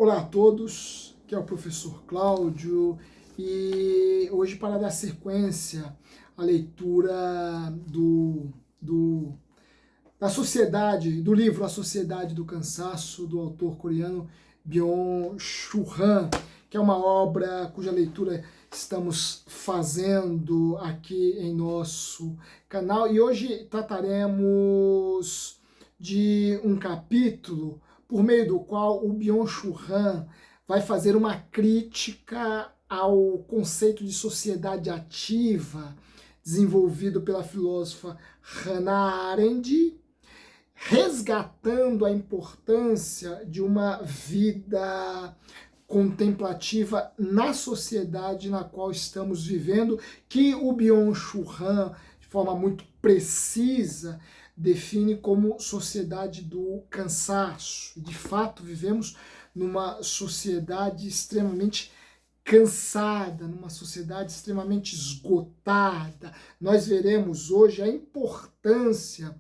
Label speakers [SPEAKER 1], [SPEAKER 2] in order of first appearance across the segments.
[SPEAKER 1] Olá a todos, aqui é o professor Cláudio e hoje para dar sequência à leitura da sociedade, do livro A Sociedade do Cansaço, do autor coreano Byung-Chul Han, que é uma obra cuja leitura estamos fazendo aqui em nosso canal, e hoje trataremos de um capítulo por meio do qual o Byung-Chul Han vai fazer uma crítica ao conceito de sociedade ativa desenvolvido pela filósofa Hannah Arendt, resgatando a importância de uma vida contemplativa na sociedade na qual estamos vivendo, que o Byung-Chul Han, de forma muito precisa, define como sociedade do cansaço. De fato, vivemos numa sociedade extremamente cansada, numa sociedade extremamente esgotada. Nós veremos hoje a importância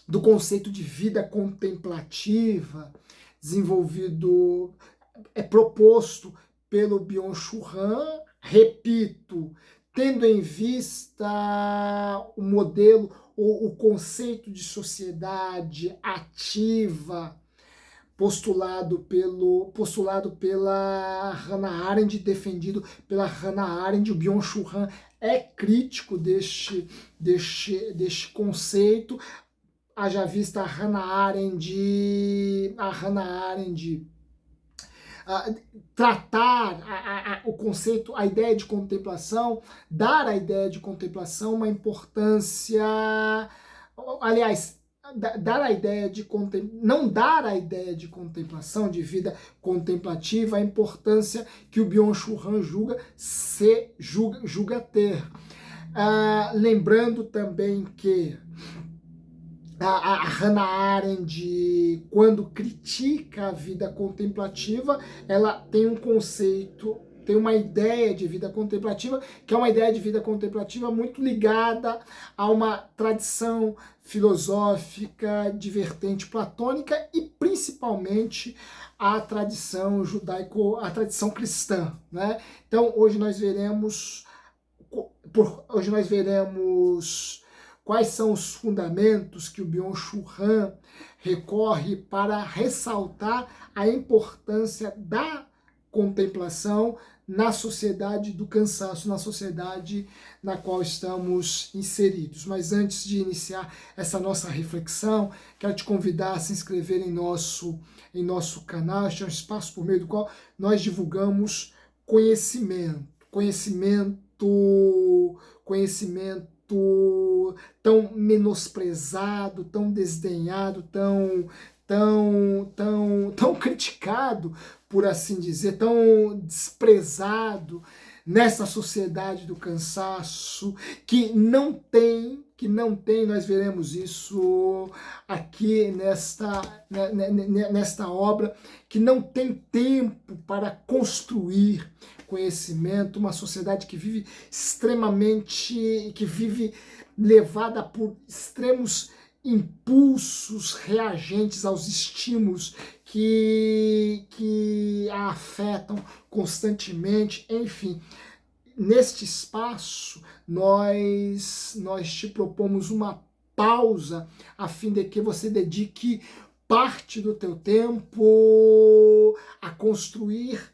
[SPEAKER 1] do conceito de vida contemplativa, proposto pelo Byung-Chul Han, repito, tendo em vista o modelo ou o conceito de sociedade ativa postulado pela Hannah Arendt, defendido pela Hannah Arendt. O Byung-Chul Han é crítico deste conceito. Haja vista a Hannah Arendt tratar o conceito, a ideia de contemplação, dar à ideia de contemplação uma importância, aliás, não dar a ideia de contemplação, de vida contemplativa, a importância que o Byung-Chul Han julga ter. Lembrando também que a Hannah Arendt, quando critica a vida contemplativa, ela tem um conceito, tem uma ideia de vida contemplativa, que é uma ideia de vida contemplativa muito ligada a uma tradição filosófica de vertente platônica e principalmente a tradição a tradição cristã, né? Então hoje nós veremos quais são os fundamentos que o Byung-Chul Han recorre para ressaltar a importância da contemplação na sociedade do cansaço, na sociedade na qual estamos inseridos. Mas antes de iniciar essa nossa reflexão, quero te convidar a se inscrever em nosso canal. Este é um espaço por meio do qual nós divulgamos conhecimento tão menosprezado, tão desdenhado, tão criticado, por assim dizer, tão desprezado nessa sociedade do cansaço, que não tem, nós veremos isso aqui nesta obra, que não tem tempo para construir conhecimento, uma sociedade que vive levada por extremos impulsos reagentes aos estímulos que a afetam constantemente. Enfim, neste espaço nós te propomos uma pausa a fim de que você dedique parte do teu tempo a construir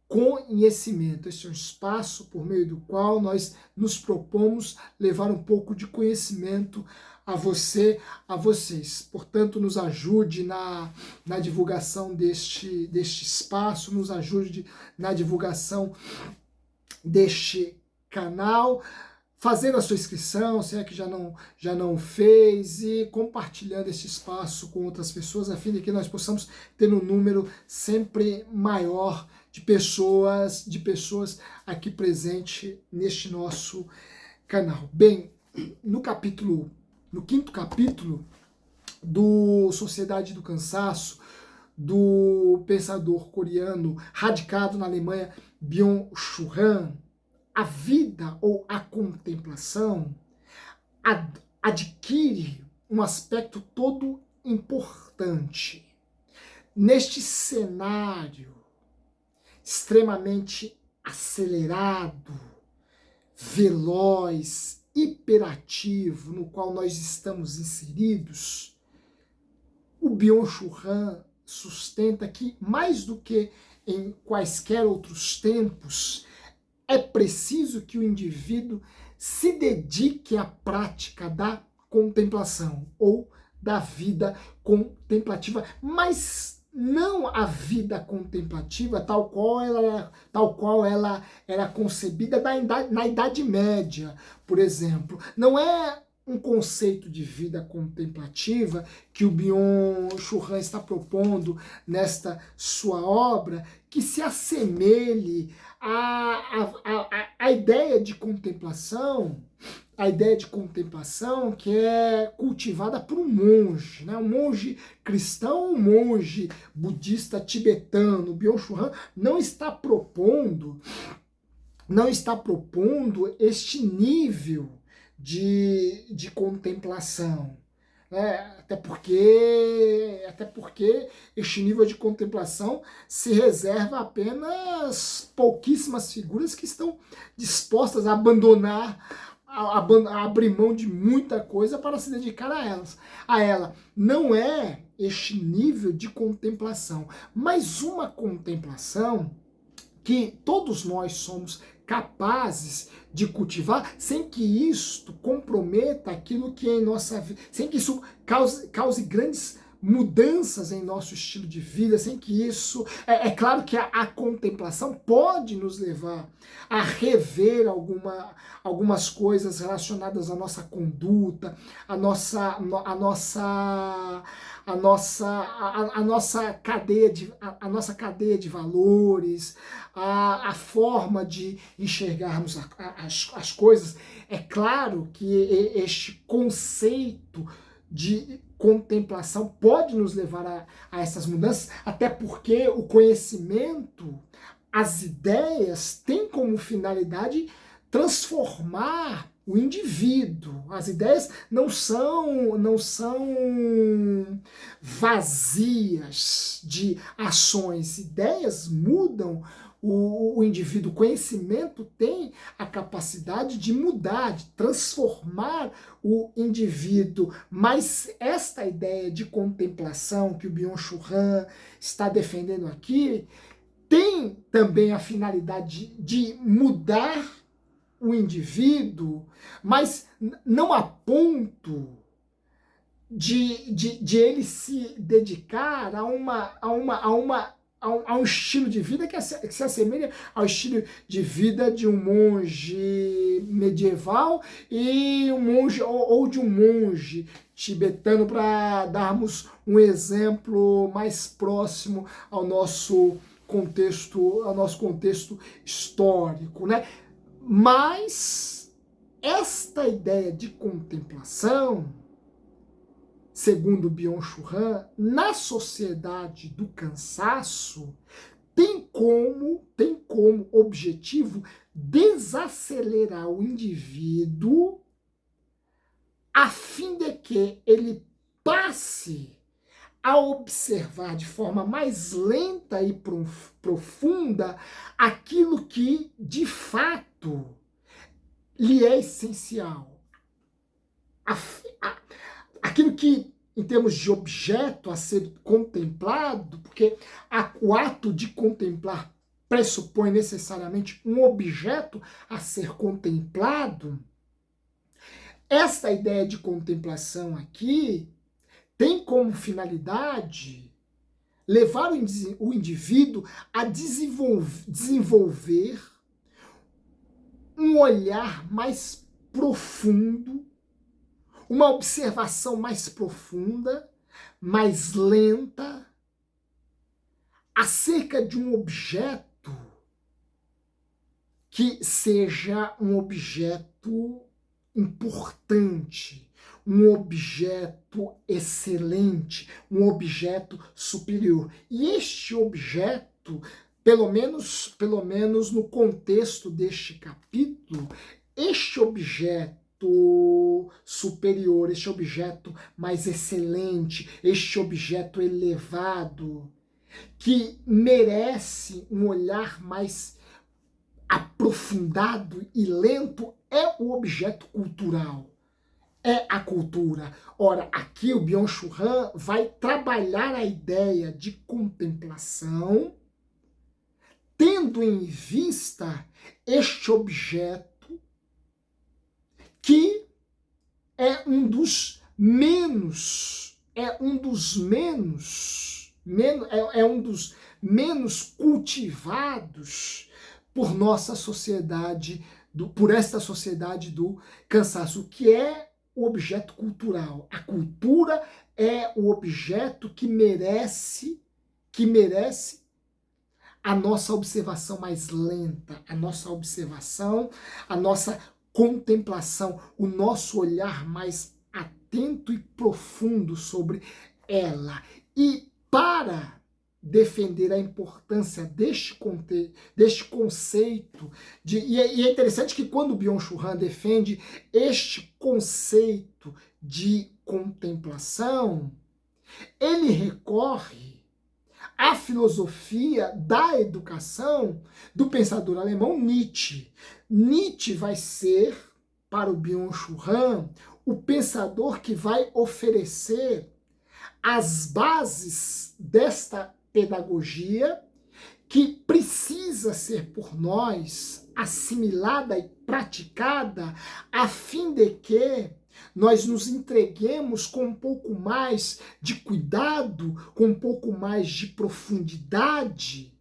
[SPEAKER 1] conhecimento. Este é um espaço por meio do qual nós nos propomos levar um pouco de conhecimento a vocês. Portanto, nos ajude na divulgação deste espaço, nos ajude na divulgação deste canal, fazendo a sua inscrição, se é que já não fez, e compartilhando esse espaço com outras pessoas, a fim de que nós possamos ter um número sempre maior de pessoas aqui presente neste nosso canal. Bem, no quinto capítulo do Sociedade do Cansaço, do pensador coreano radicado na Alemanha, Byung-Chul Han, a vida ou a contemplação adquire um aspecto todo importante. neste cenário extremamente acelerado, veloz, hiperativo, no qual nós estamos inseridos, o Byung-Chul Han sustenta que, mais do que em quaisquer outros tempos, é preciso que o indivíduo se dedique à prática da contemplação ou da vida contemplativa, mas não a vida contemplativa tal qual ela era concebida na Idade Média, por exemplo. Não é um conceito de vida contemplativa que o Byung-Chul Han está propondo nesta sua obra que se assemelhe à ideia de contemplação, a ideia de contemplação que é cultivada por um monge, né? Um monge cristão, um monge budista tibetano. O Byung-Chul Han não está propondo este nível de contemplação, né? Até porque este nível de contemplação se reserva a apenas pouquíssimas figuras que estão dispostas a abrir mão de muita coisa para se dedicar a ela. Não é este nível de contemplação, mas uma contemplação que todos nós somos capazes de cultivar sem que isto comprometa aquilo que é em nossa vida, sem que isso cause grandes mudanças em nosso estilo de vida, sem que isso... É claro que a contemplação pode nos levar a rever algumas coisas relacionadas à nossa conduta, à nossa cadeia de valores, a forma de enxergarmos as coisas. É claro que este conceito de contemplação pode nos levar a essas mudanças, até porque o conhecimento, as ideias, têm como finalidade transformar o indivíduo. As ideias não são vazias de ações. Ideias mudam o indivíduo. O conhecimento tem a capacidade de mudar, de transformar o indivíduo. Mas esta ideia de contemplação que o Byung-Chul Han está defendendo aqui tem também a finalidade de mudar o indivíduo, mas não a ponto de ele se dedicar a um estilo de vida que se assemelha ao estilo de vida de um monge medieval e ou de um monge tibetano, para darmos um exemplo mais próximo ao nosso contexto histórico, né? Mas esta ideia de contemplação, segundo Byung-Chul Han, na sociedade do cansaço, tem como objetivo desacelerar o indivíduo a fim de que ele passe a observar de forma mais lenta e profunda aquilo que, de fato, lhe é essencial. Aquilo que, em termos de objeto a ser contemplado, porque o ato de contemplar pressupõe necessariamente um objeto a ser contemplado, esta ideia de contemplação aqui tem como finalidade levar o indivíduo a desenvolver um olhar mais profundo, uma observação mais profunda, mais lenta, acerca de um objeto que seja um objeto importante, um objeto excelente, um objeto superior. E este objeto, pelo menos no contexto deste capítulo, este objeto superior, este objeto mais excelente, este objeto elevado, que merece um olhar mais aprofundado e lento é o objeto cultural, é a cultura. Ora, aqui o Byung-Chul Han vai trabalhar a ideia de contemplação, tendo em vista este objeto que é um dos menos, é um dos menos cultivados por nossa sociedade, por esta sociedade do cansaço, que é o objeto cultural. A cultura é o objeto que merece a nossa observação mais lenta, a nossa observação, a nossa contemplação, o nosso olhar mais atento e profundo sobre ela. E para defender a importância deste conceito, e é interessante que quando o Byung-Chul Han defende este conceito de contemplação, ele recorre à filosofia da educação do pensador alemão Nietzsche. Nietzsche vai ser, para o Byung-Chul Han, o pensador que vai oferecer as bases desta pedagogia que precisa ser por nós assimilada e praticada a fim de que nós nos entreguemos com um pouco mais de cuidado, com um pouco mais de profundidade,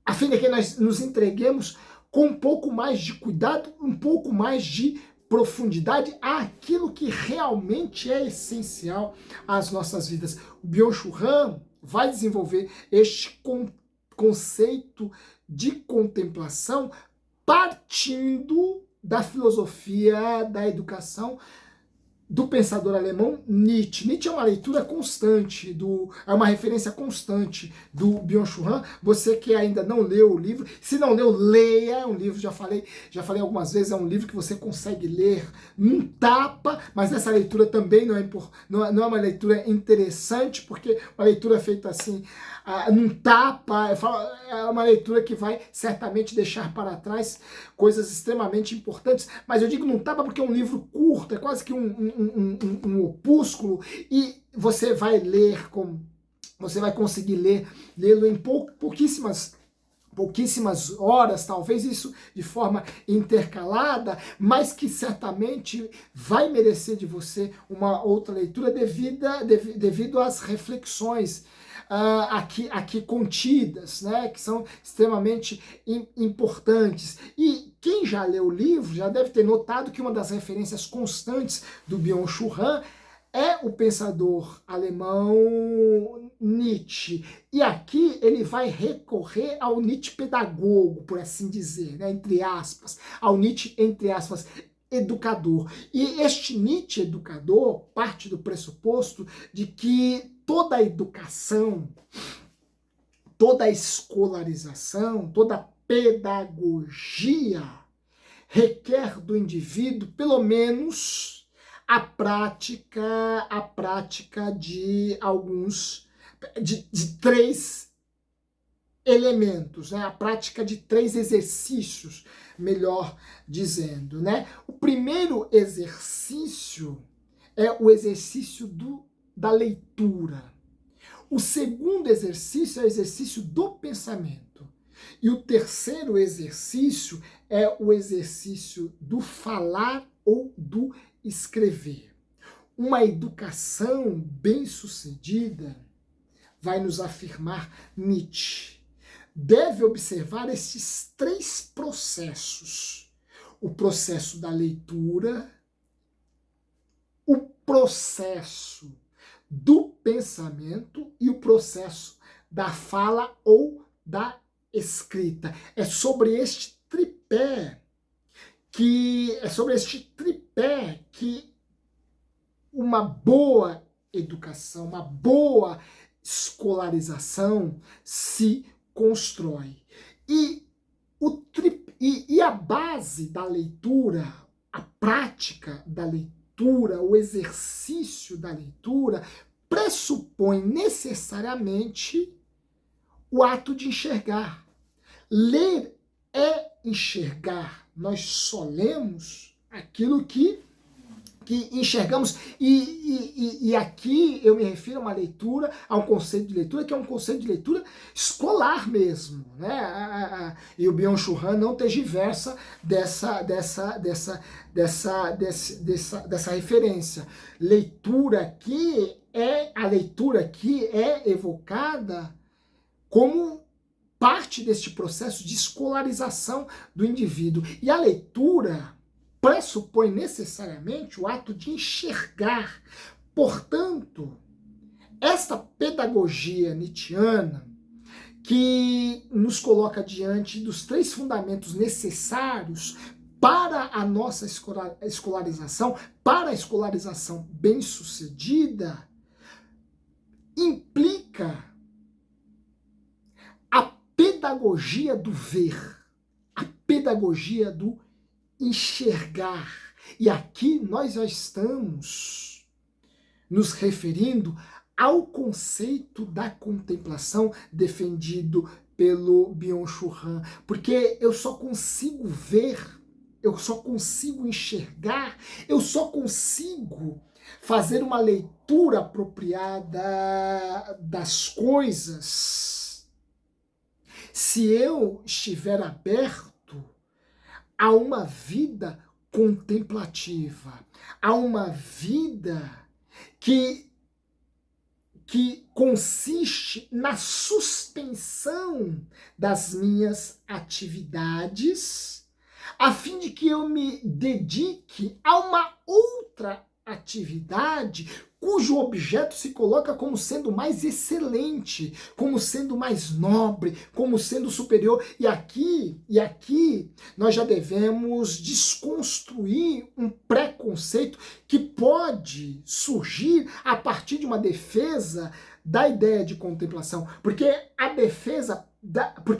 [SPEAKER 1] a fim de que nós nos entreguemos com um pouco mais de cuidado, um pouco mais de profundidade àquilo que realmente é essencial às nossas vidas. O Byung-Chul Han vai desenvolver este conceito de contemplação partindo da filosofia da educação do pensador alemão Nietzsche. Nietzsche é uma leitura constante, é uma referência constante do Byung-Chul Han. Você que ainda não leu o livro, se não leu, leia. É um livro, já falei algumas vezes, é um livro que você consegue ler num tapa, mas essa leitura também não é uma leitura interessante, porque uma leitura feita assim, num tapa, é uma leitura que vai certamente deixar para trás coisas extremamente importantes, mas eu digo num tapa porque é um livro curto, é quase que um opúsculo, e você vai conseguir lê-lo em pouquíssimas horas, talvez isso de forma intercalada, mas que certamente vai merecer de você uma outra leitura devido às reflexões aqui contidas, né, que são extremamente importantes. E quem já leu o livro já deve ter notado que uma das referências constantes do Byung-Chul Han é o pensador alemão Nietzsche. E aqui ele vai recorrer ao Nietzsche pedagogo, por assim dizer, né, entre aspas, ao Nietzsche, entre aspas, educador. E este Nietzsche educador parte do pressuposto de que toda a educação, toda a escolarização, toda a pedagogia requer do indivíduo, pelo menos, a prática de três elementos, né? A prática de três exercícios, melhor dizendo, né? O primeiro exercício é o exercício da leitura. O segundo exercício é o exercício do pensamento. E o terceiro exercício é o exercício do falar ou do escrever. Uma educação bem-sucedida, vai nos afirmar Nietzsche, deve observar esses três processos: o processo da leitura, o processo do pensamento e o processo da fala ou da escrita. É sobre este tripé que uma boa educação, uma boa escolarização se constrói. E a base da leitura, a prática da leitura, o exercício da leitura, pressupõe necessariamente o ato de enxergar. Ler é enxergar. Nós só lemos aquilo que enxergamos. E aqui eu me refiro a uma leitura, a um conceito de leitura, que é um conceito de leitura escolar mesmo, né? E o Byung-Chul Han não tergiversa dessa referência. A leitura aqui é evocada como parte deste processo de escolarização do indivíduo. E a leitura pressupõe necessariamente o ato de enxergar. Portanto, esta pedagogia nietzschiana, que nos coloca diante dos 3 fundamentos necessários para a nossa escolarização, para a escolarização bem-sucedida, implica a pedagogia do ver, a pedagogia do enxergar. E aqui nós já estamos nos referindo ao conceito da contemplação defendido pelo Byung-Chul Han, porque eu só consigo ver, eu só consigo enxergar, eu só consigo fazer uma leitura apropriada das coisas se eu estiver aberto a uma vida contemplativa, a uma vida que consiste na suspensão das minhas atividades, a fim de que eu me dedique a uma outra atividade cujo objeto se coloca como sendo mais excelente, como sendo mais nobre, como sendo superior. E aqui nós já devemos desconstruir um preconceito que pode surgir a partir de uma defesa da ideia de contemplação, porque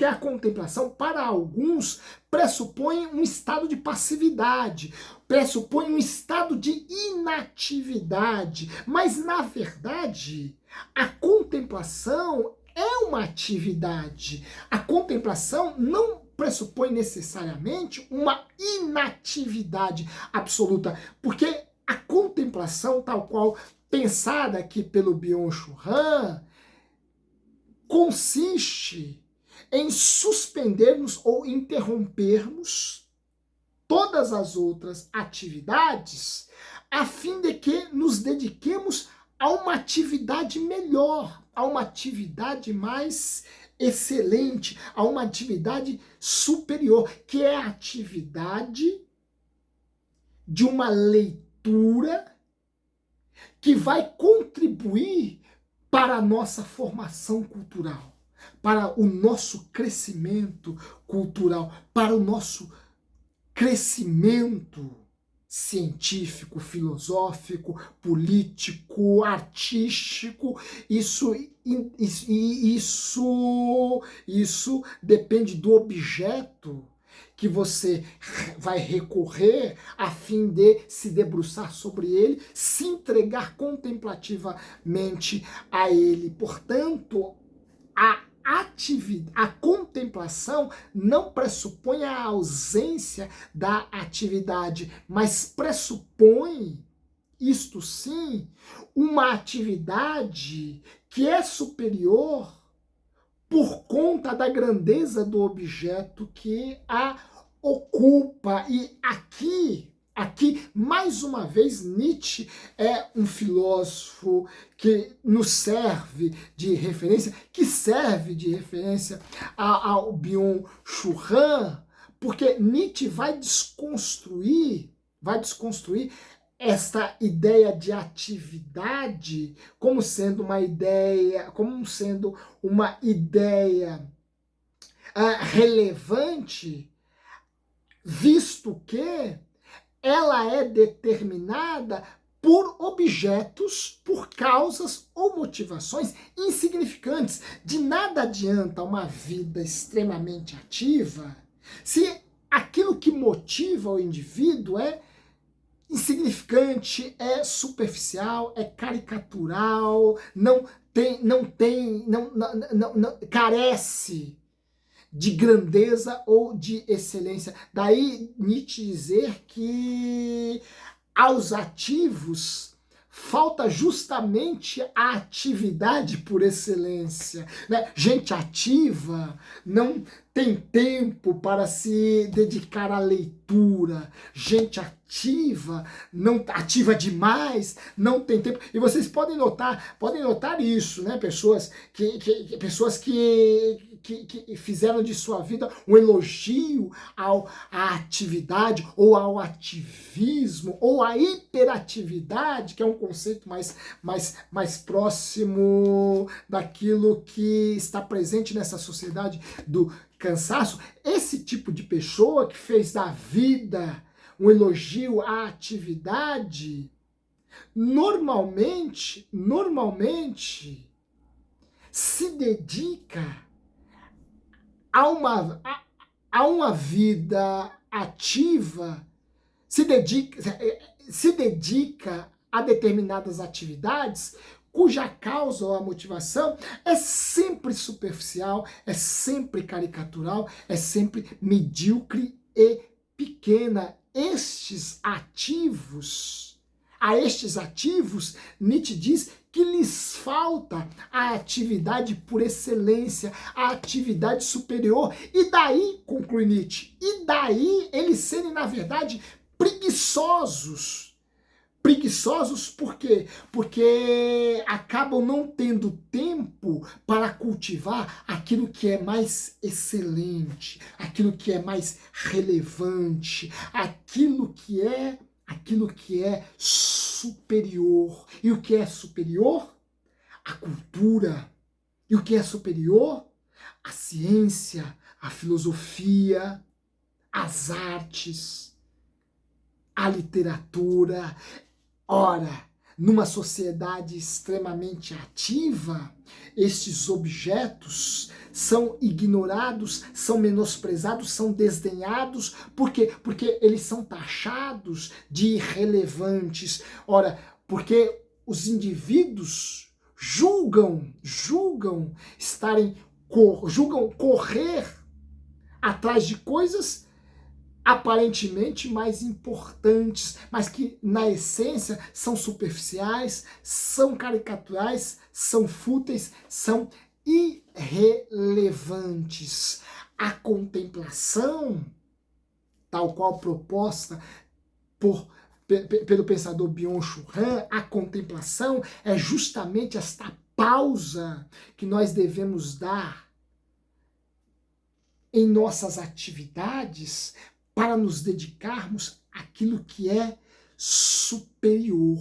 [SPEAKER 1] a contemplação, para alguns, pressupõe um estado de passividade, pressupõe um estado de inatividade, mas, na verdade, a contemplação é uma atividade. A contemplação não pressupõe necessariamente uma inatividade absoluta, porque a contemplação, tal qual pensada aqui pelo Byung-Chul Han, consiste em suspendermos ou interrompermos todas as outras atividades a fim de que nos dediquemos a uma atividade melhor, a uma atividade mais excelente, a uma atividade superior, que é a atividade de uma leitura que vai contribuir para a nossa formação cultural, para o nosso crescimento cultural, para o nosso crescimento científico, filosófico, político, artístico. Isso depende do objeto que você vai recorrer a fim de se debruçar sobre ele, se entregar contemplativamente a ele. Portanto, a contemplação não pressupõe a ausência da atividade, mas pressupõe, isto sim, uma atividade que é superior por conta da grandeza do objeto que a ocupa. E aqui, mais uma vez, Nietzsche é um filósofo que nos serve de referência, que serve de referência ao Byung-Chul Han, porque Nietzsche vai desconstruir esta ideia de atividade como sendo uma ideia, relevante, visto que ela é determinada por objetos, por causas ou motivações insignificantes. De nada adianta uma vida extremamente ativa se aquilo que motiva o indivíduo é insignificante, é superficial, é caricatural, carece de grandeza ou de excelência. Daí Nietzsche dizer que aos ativos falta justamente a atividade por excelência, né? Gente ativa não tem tempo para se dedicar à leitura. Gente ativa, não ativa demais, não tem tempo. E vocês podem notar isso, né? Pessoas que fizeram de sua vida um elogio à atividade ou ao ativismo ou à hiperatividade, que é um conceito mais próximo daquilo que está presente nessa sociedade do cansaço. Esse tipo de pessoa que fez da vida um elogio à atividade, normalmente se dedica a uma vida ativa, se dedica a determinadas atividades cuja causa ou a motivação é sempre superficial, é sempre caricatural, é sempre medíocre e pequena. A estes ativos, Nietzsche diz que lhes falta a atividade por excelência, a atividade superior. E daí, conclui Nietzsche, e daí eles serem, na verdade, preguiçosos. Preguiçosos por quê? Porque acabam não tendo tempo para cultivar aquilo que é mais excelente, aquilo que é mais relevante, aquilo que é superior. E o que é superior? A cultura. E o que é superior? A ciência, a filosofia, as artes, a literatura. Ora, numa sociedade extremamente ativa, estes objetos são ignorados, são menosprezados, são desdenhados. Por quê? Porque eles são taxados de irrelevantes. Ora, porque os indivíduos julgam correr atrás de coisas aparentemente mais importantes, mas que na essência são superficiais, são caricaturais, são fúteis, são irrelevantes. A contemplação, tal qual proposta pelo pensador Byung-Chul Han, a contemplação é justamente esta pausa que nós devemos dar em nossas atividades para nos dedicarmos àquilo que é superior,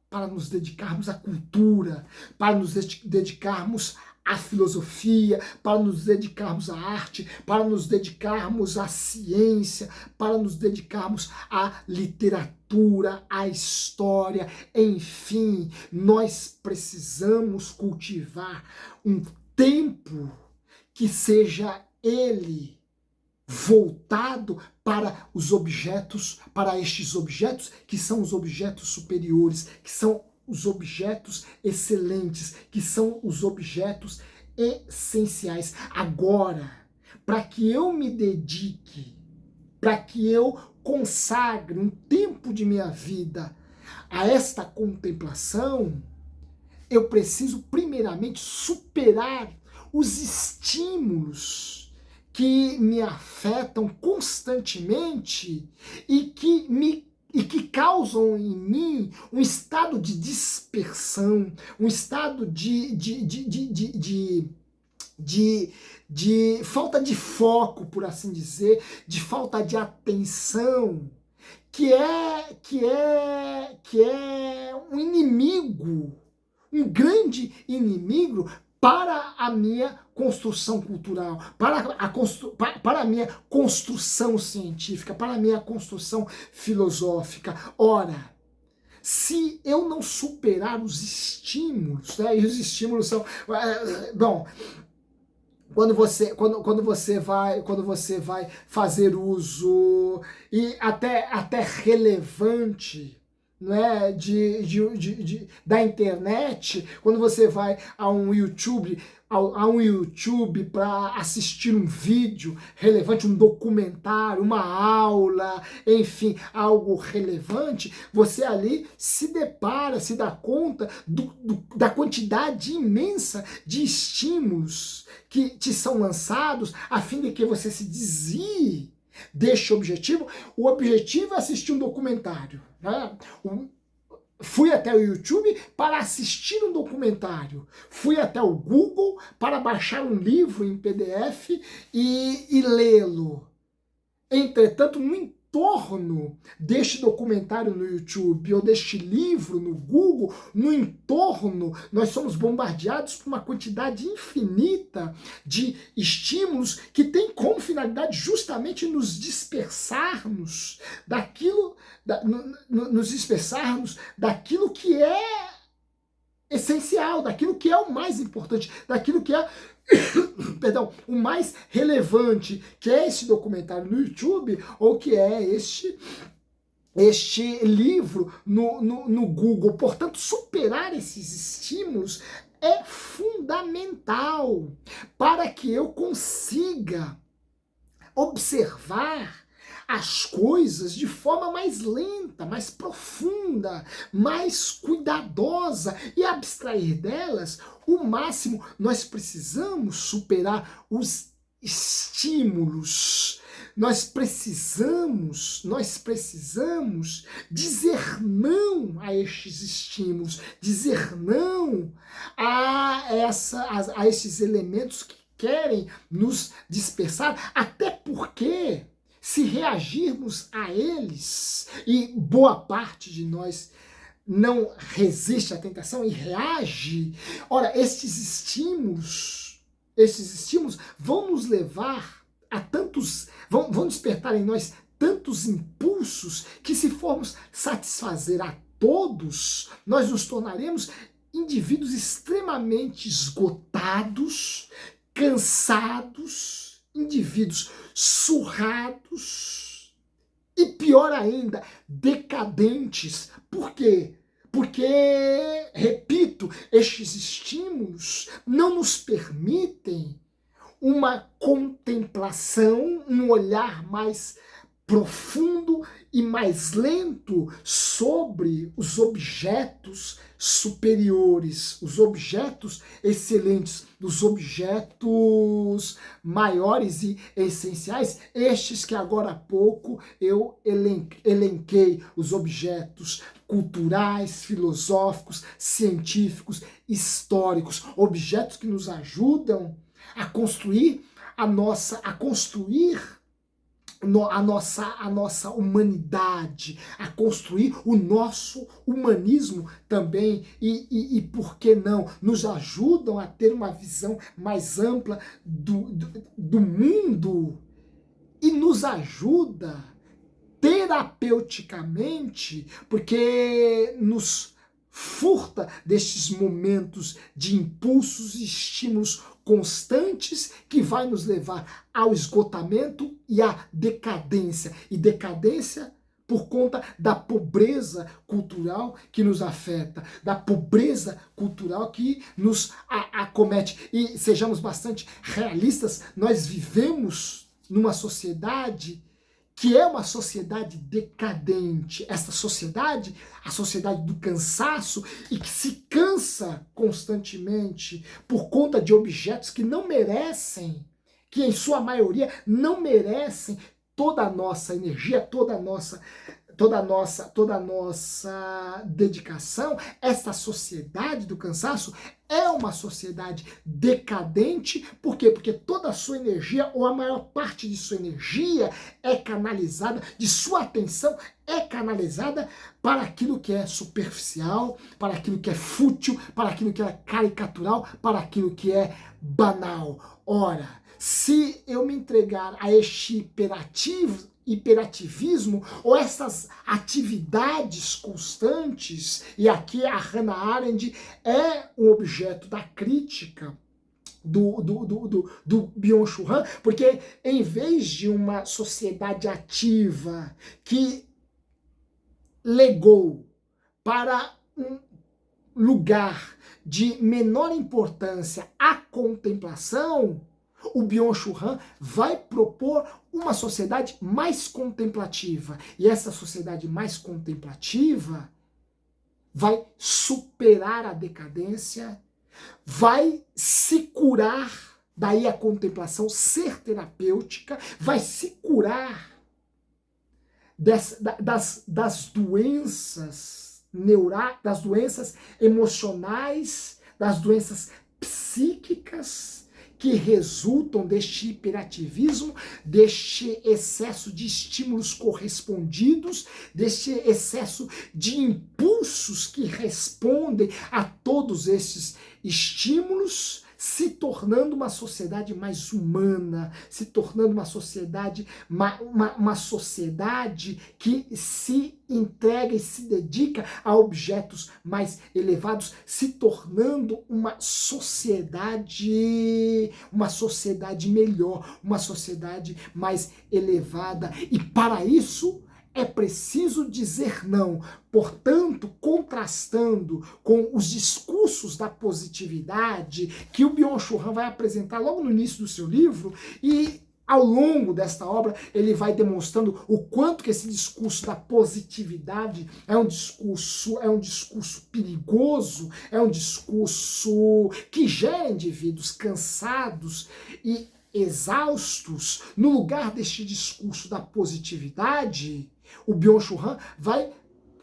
[SPEAKER 1] para nos dedicarmos à cultura, para nos dedicarmos à filosofia, para nos dedicarmos à arte, para nos dedicarmos à ciência, para nos dedicarmos à literatura, à história, enfim, nós precisamos cultivar um tempo que seja ele voltado para os objetos, para estes objetos que são os objetos superiores, que são os objetos excelentes, que são os objetos essenciais. Agora, para que eu me dedique, para que eu consagre um tempo de minha vida a esta contemplação, eu preciso primeiramente superar os estímulos que me afetam constantemente e que causam em mim um estado de dispersão, um estado de falta de foco, por assim dizer, de falta de atenção, que é um inimigo, um grande inimigo para a minha construção cultural, para a minha construção científica, para a minha construção filosófica. Ora, se eu não superar os estímulos, né, e os estímulos são... Bom, quando você vai fazer uso, e até relevante, não é, da internet, quando você vai a um YouTube, para assistir um vídeo relevante, um documentário, uma aula, enfim, algo relevante, você ali se depara, se dá conta da quantidade imensa de estímulos que te são lançados a fim de que você se desvie deste objetivo. O objetivo é assistir um documentário, né? Fui até o YouTube para assistir um documentário. Fui até o Google para baixar um livro em PDF e lê-lo. Entretanto, no entorno deste documentário no YouTube ou deste livro no Google, no entorno, nós somos bombardeados por uma quantidade infinita de estímulos que tem como finalidade justamente nos dispersarmos daquilo, nos dispersarmos daquilo que é essencial, daquilo que é o mais importante, daquilo que é perdão, o mais relevante, que é esse documentário no YouTube, ou que é este livro no Google. Portanto, superar esses estímulos é fundamental para que eu consiga observar as coisas de forma mais lenta, mais profunda, mais cuidadosa e abstrair delas o máximo. Nós precisamos superar os estímulos. Nós precisamos dizer não a estes estímulos, dizer não a esses elementos que querem nos dispersar, até porque se reagirmos a eles, e boa parte de nós não resiste à tentação e reage, ora, estes estímulos vão nos levar a tantos, vão despertar em nós tantos impulsos que, se formos satisfazer a todos, nós nos tornaremos indivíduos extremamente esgotados, cansados, indivíduos surrados e, pior ainda, decadentes. Por quê? Porque, repito, estes estímulos não nos permitem uma contemplação, um olhar mais profundo e mais lento sobre os objetos superiores, os objetos excelentes, os objetos maiores e essenciais, estes que agora há pouco eu elenquei, os objetos culturais, filosóficos, científicos, históricos, objetos que nos ajudam a construir a nossa humanidade, a construir o nosso humanismo também, e por que não, nos ajudam a ter uma visão mais ampla do mundo, e nos ajuda terapeuticamente, porque nos furta destes momentos de impulsos e estímulos constantes que vai nos levar ao esgotamento e à decadência. E decadência por conta da pobreza cultural que nos afeta, da pobreza cultural que nos acomete. E sejamos bastante realistas, nós vivemos numa sociedade que é uma sociedade decadente. Essa sociedade, a sociedade do cansaço, e que se cansa constantemente por conta de objetos que não merecem, que em sua maioria não merecem toda a nossa energia, toda a nossa dedicação. Essa sociedade do cansaço é uma sociedade decadente. Por quê? Porque toda a sua energia, ou a maior parte de sua energia, é canalizada, de sua atenção é canalizada para aquilo que é superficial, para aquilo que é fútil, para aquilo que é caricatural, para aquilo que é banal. Ora, se eu me entregar a este hiperativismo, ou essas atividades constantes, e aqui a Hannah Arendt é um objeto da crítica do Byung-Chul Han, porque em vez de uma sociedade ativa que legou para um lugar de menor importância à contemplação, o Byung-Chul Han vai propor uma sociedade mais contemplativa. E essa sociedade mais contemplativa vai superar a decadência, vai se curar, daí a contemplação ser terapêutica, vai se curar das doenças das doenças emocionais, das doenças psíquicas que resultam deste hiperativismo, deste excesso de estímulos correspondidos, deste excesso de impulsos que respondem a todos esses estímulos, se tornando uma sociedade mais humana, se tornando uma sociedade que se entrega e se dedica a objetos mais elevados, se tornando uma sociedade melhor, uma sociedade mais elevada. E para isso é preciso dizer não. Portanto, contrastando com os discursos da positividade que o Byung-Chul Han vai apresentar logo no início do seu livro, e ao longo desta obra ele vai demonstrando o quanto que esse discurso da positividade é um discurso perigoso, é um discurso que gera indivíduos cansados e exaustos. No lugar deste discurso da positividade, o Byung-Chul Han vai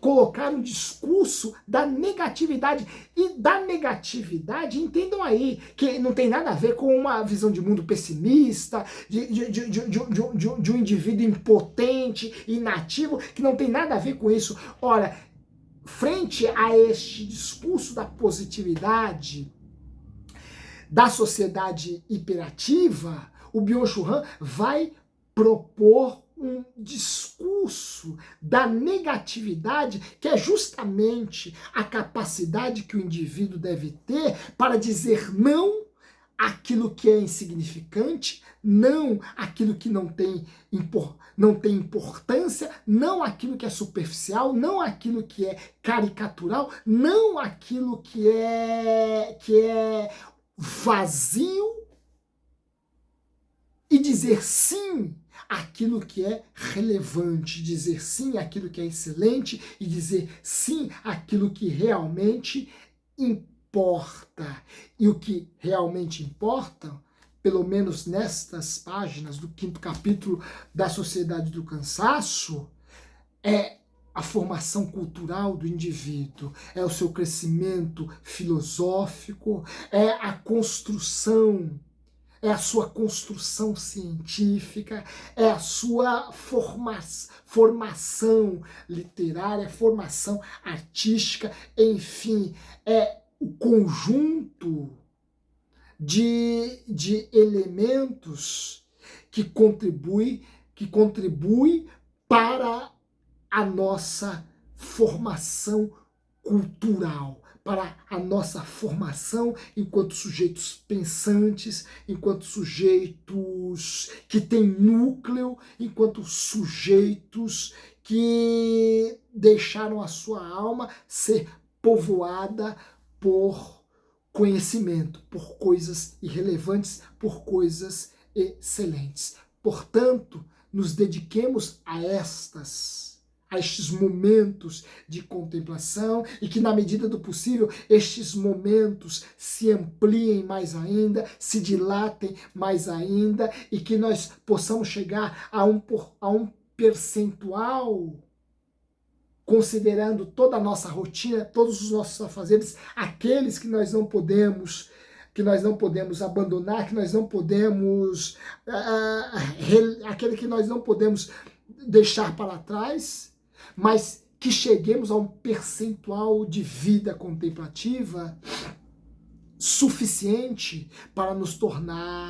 [SPEAKER 1] colocar um discurso da negatividade. E da negatividade, entendam aí, que não tem nada a ver com uma visão de mundo pessimista, de um indivíduo impotente, inativo, que não tem nada a ver com isso. Ora, frente a este discurso da positividade, da sociedade hiperativa, o Byung-Chul Han vai propor um discurso da negatividade, que é justamente a capacidade que o indivíduo deve ter para dizer não àquilo que é insignificante, não àquilo que não tem importância, não àquilo que é superficial, não àquilo que é caricatural, não àquilo que é vazio, e dizer sim àquilo que é relevante, dizer sim àquilo que é excelente e dizer sim àquilo que realmente importa. E o que realmente importa, pelo menos nestas páginas do 5º capítulo da Sociedade do Cansaço, é a formação cultural do indivíduo, é o seu crescimento filosófico, é a construção, é a sua construção científica, é a sua formação literária, formação artística, enfim, é o conjunto de elementos que contribui para a nossa formação cultural, para a nossa formação enquanto sujeitos pensantes, enquanto sujeitos que têm núcleo, enquanto sujeitos que deixaram a sua alma ser povoada por conhecimento, por coisas irrelevantes, por coisas excelentes. Portanto, nos dediquemos a estes momentos de contemplação, e que, na medida do possível, estes momentos se ampliem mais ainda, se dilatem mais ainda, e que nós possamos chegar a um percentual, considerando toda a nossa rotina, todos os nossos afazeres, aqueles que nós não podemos abandonar, que nós não podemos aquele que nós não podemos deixar para trás, mas que cheguemos a um percentual de vida contemplativa suficiente para nos tornar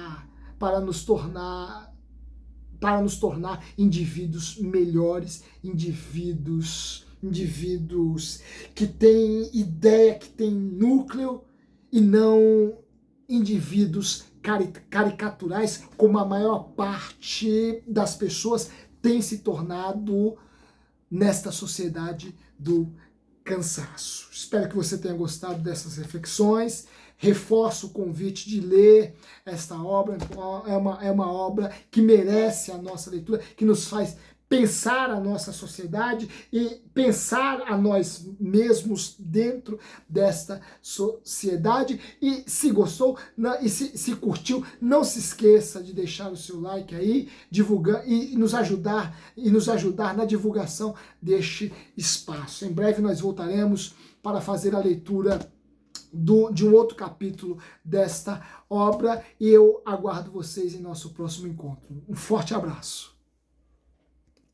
[SPEAKER 1] indivíduos melhores, indivíduos que têm ideia, que têm núcleo, e não indivíduos caricaturais, como a maior parte das pessoas tem se tornado nesta sociedade do cansaço. Espero que você tenha gostado dessas reflexões. Reforço o convite de ler esta obra. É uma obra que merece a nossa leitura, que nos faz pensar a nossa sociedade e pensar a nós mesmos dentro desta sociedade. E se gostou e se curtiu, não se esqueça de deixar o seu like aí, divulgar e nos ajudar na divulgação deste espaço. Em breve nós voltaremos para fazer a leitura de um outro capítulo desta obra e eu aguardo vocês em nosso próximo encontro. Um forte abraço.